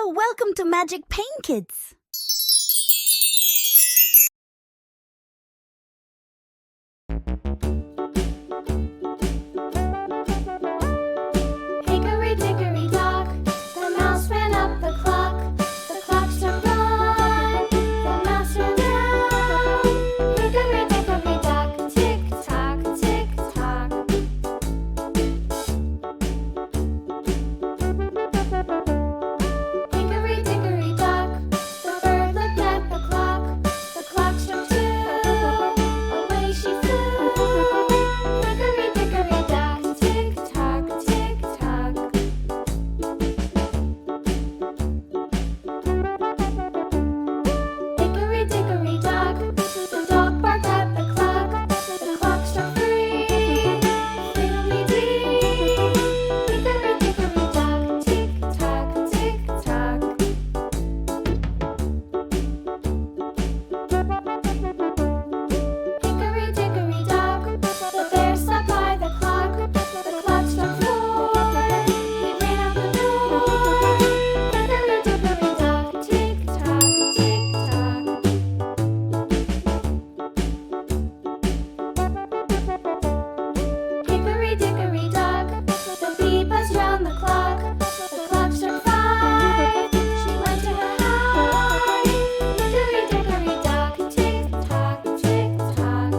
Hello, welcome to Magic Pain Kids. Hickory dickory dock, the mouse ran up the clock. The clock struck one, the mouse ran down. Hickory dickory dock, tick tock, tick tock. Hickory dickory dock, the bird looked at the clock. The clock struck two, away she flew. Hickory dickory dock, tick tock, tick tock. Hickory dickory dock, the dog barked at the clock. The clock struck three, fiddly-dee. Hickory dickory dock, tick tock, tick tock. Hickory dickory dock, the bear sat by the clock. The clock struck four, he ran out the door. Hickory dickory dock, tick tock, tick tock. Hickory dickory dock, the bee buzzed round the clock. The clock struck five, she went to her hive. Hickory dickory dock, tick tock, tick tock.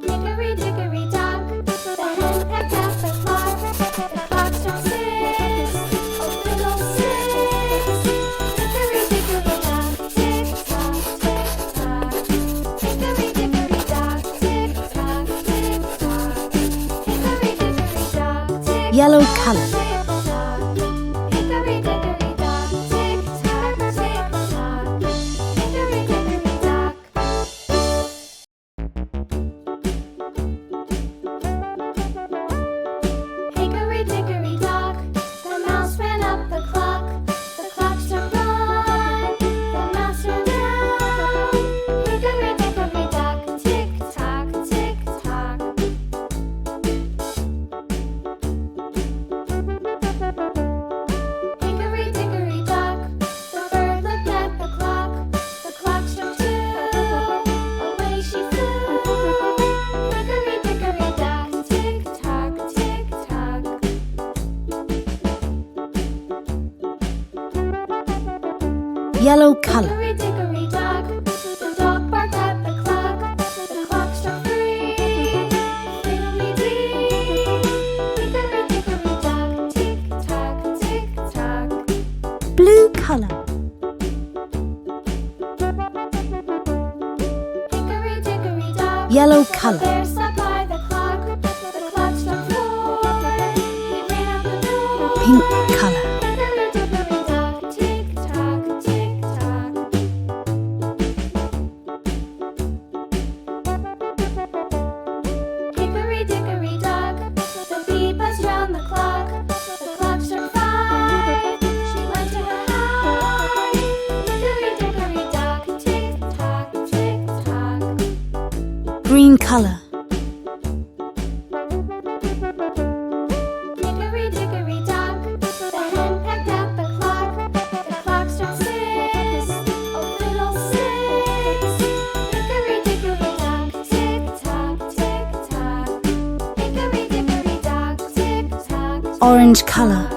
Hickory dickory dock, the hen pecked at the clock. The clock struck six, oh little six. Hickory dickory dock, tick tock, tick tock. Hickory dickory dock, tick tock, tick tock. Hickory dickory dock, tick Yellow tock, color. tick tock. Hickory dickory dock, tick tock, tick tock. Hickory dickory dock. Hickory dickory dock, the mouse ran up the clock. The clock struck one, the mouse ran down. Hickory dickory dock, tick tock, tick tock. Hickory dickory dock, the bird looked at the clock. The clock struck two, away she flew. Hickory dickory dock, tick tock, tick tock. Yellow color. Hickory dickory dock, the dog barked at the clock. The clock struck three, fiddly-dee. Hickory dickory dock, tick tock, tick tock. Blue color. Hickory dickory dock, Yellow the color. bear sat by the clock. The clock struck four, he ran out the door. Pink color. Hickory dickory dock, tick tock, tick tock. Hickory dickory dock, the bee buzzed round the clock. The clock struck five, she went to her hive. Hickory dickory dock, tick tock, tick tock. Green color. Hickory dickory dock, the hen pecked at the clock. The clock struck six, oh little six. Hickory dickory dock, tick tock, tick tock. Hickory dickory dock, tick tock. Orange color.